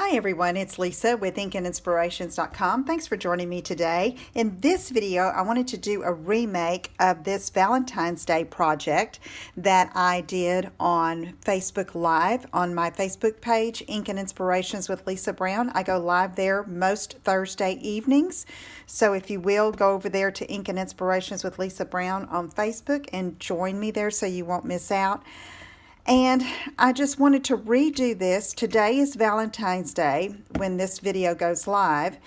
Hi everyone, it's Lisa with InkandInspirations.com. Thanks for joining me today. In this video, I wanted to do a remake of this Valentine's Day project that I did on Facebook Live on my Facebook page, Ink and Inspirations with Lisa Brown. I go live there most Thursday evenings. So if you will, go over there to Ink and Inspirations with Lisa Brown on Facebook and join me there so you won't miss out. And I just wanted to redo this. Today is Valentine's Day when this video goes live,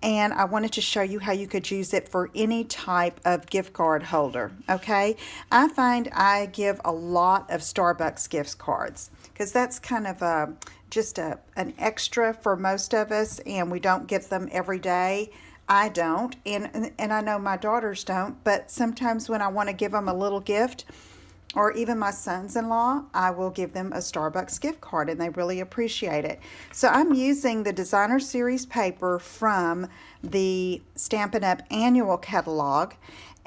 and I wanted to show you how you could use it for any type of gift card holder, okay? I find I give a lot of Starbucks gift cards because that's kind of an extra for most of us, and we don't get them every day. I don't, and I know my daughters don't, but sometimes when I want to give them a little gift, or even my sons-in-law, I will give them a Starbucks gift card and they really appreciate it. So I'm using the Designer Series paper from the Stampin' Up! Annual catalog,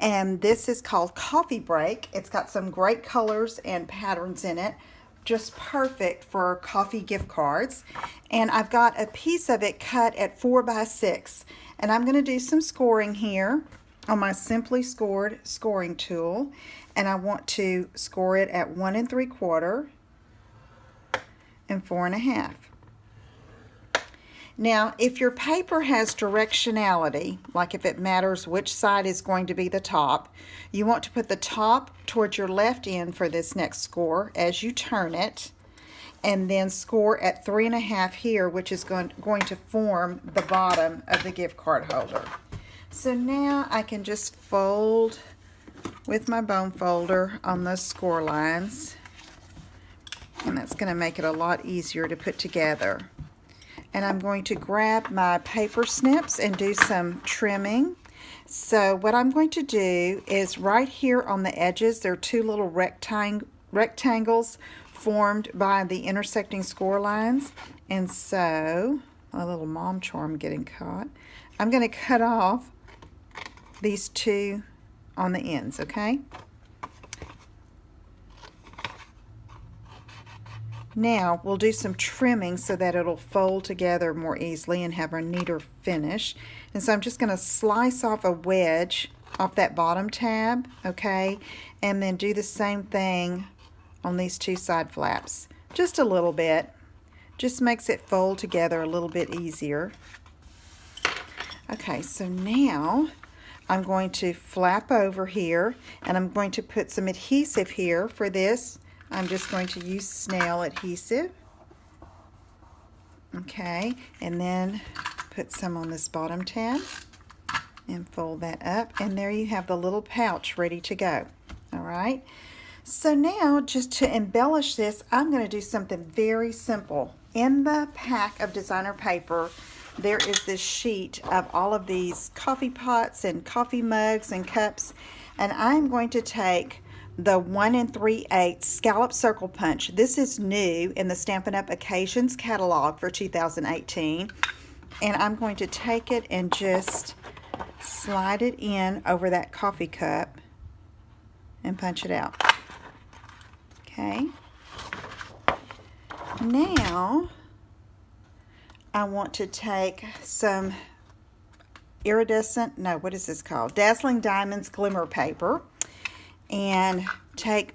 and this is called Coffee Break. It's got some great colors and patterns in it, just perfect for coffee gift cards. And I've got a piece of it cut at 4x6, and I'm going to do some scoring here on my Simply Scored scoring tool, and I want to score it at 1 3/4 and 4 1/2. Now, if your paper has directionality, like if it matters which side is going to be the top, you want to put the top towards your left end for this next score as you turn it, and then score at 3 1/2 here, which is going to form the bottom of the gift card holder. So now I can just fold with my bone folder on those score lines, and that's going to make it a lot easier to put together. And I'm going to grab my paper snips and do some trimming. So what I'm going to do is right here on the edges, there are two little rectangles formed by the intersecting score lines, and so a little mom charm getting caught. I'm going to cut off these two on the ends, okay? Now we'll do some trimming so that it'll fold together more easily and have a neater finish. And so I'm just going to slice off a wedge off that bottom tab, okay? And then do the same thing on these two side flaps. Just a little bit. Just makes it fold together a little bit easier. Okay, so now I'm going to flap over here, and I'm going to put some adhesive here for this. I'm just going to use snail adhesive. Okay, and then put some on this bottom tab and fold that up, and there you have the little pouch ready to go. All right, so now just to embellish this, I'm going to do something very simple. In the pack of designer paper, there is this sheet of all of these coffee pots and coffee mugs and cups, and I'm going to take the 1 3/8 scallop circle punch. This is new in the Stampin' Up! Occasions catalog for 2018, and I'm going to take it and just slide it in over that coffee cup and punch it out. Okay. Now I want to take some Dazzling Diamonds glimmer paper, and take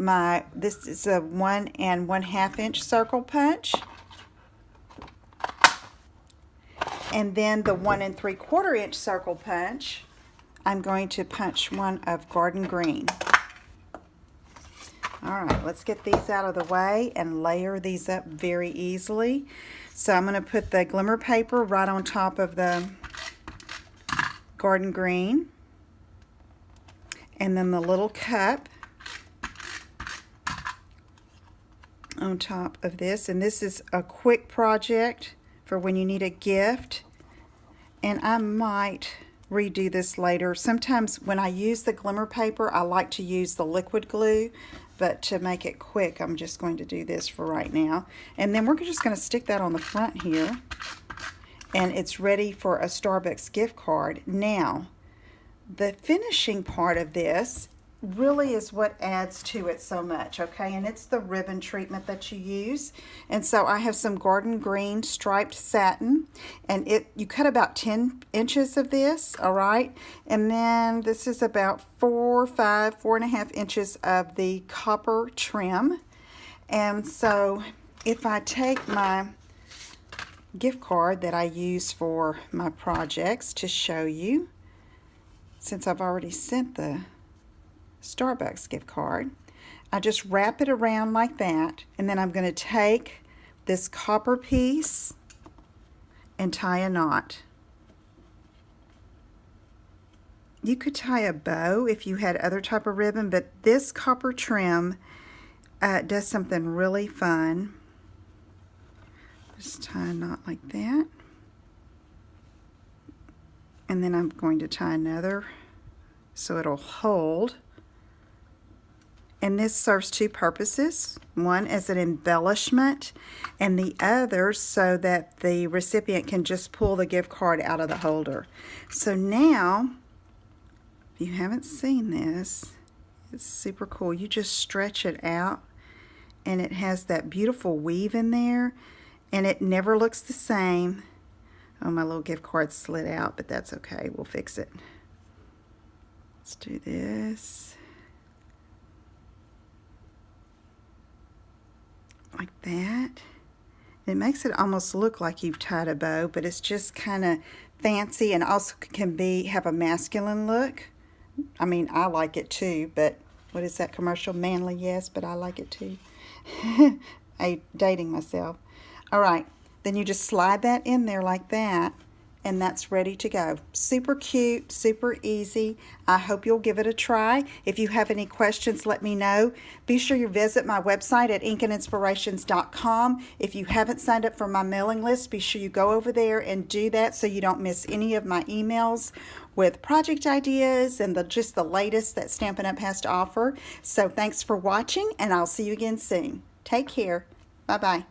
this is a 1 1/2 inch circle punch, and then the 1 3/4 inch circle punch, I'm going to punch one of Garden Green. All right, let's get these out of the way and layer these up very easily. So I'm going to put the glimmer paper right on top of the Garden Green, and then the little cup on top of this. And this is a quick project for when you need a gift, and I might redo this later. Sometimes when I use the glimmer paper, I like to use the liquid glue, but to make it quick, I'm just going to do this for right now. And then we're just going to stick that on the front here, and it's ready for a Starbucks gift card. Now, the finishing part of this really is what adds to it so much, okay? And it's the ribbon treatment that you use. And so I have some garden green striped satin, and you cut about 10 inches of this, all right? And then this is about 4.5 inches of the copper trim. And so if I take my gift card that I use for my projects to show you, since I've already sent the Starbucks gift card, I just wrap it around like that, and then I'm going to take this copper piece and tie a knot. You could tie a bow if you had other type of ribbon, but this copper trim does something really fun. Just tie a knot like that, and then I'm going to tie another so it'll hold. And this serves two purposes. One as an embellishment, and the other so that the recipient can just pull the gift card out of the holder. So now, if you haven't seen this, it's super cool. You just stretch it out, and it has that beautiful weave in there, and it never looks the same. Oh, my little gift card slid out, but that's okay. We'll fix it. Let's do this. Like that. It makes it almost look like you've tied a bow, but it's just kind of fancy, and also can have a masculine look. I mean, I like it too, but what is that commercial? Manly, yes, but I like it too. I'm dating myself. All right, then you just slide that in there like that, and that's ready to go. Super cute, super easy. I hope you'll give it a try. If you have any questions, let me know. Be sure you visit my website at inkinspirations.com. If you haven't signed up for my mailing list, be sure you go over there and do that so you don't miss any of my emails with project ideas and just the latest that Stampin' Up! Has to offer. So thanks for watching, and I'll see you again soon. Take care. Bye-bye.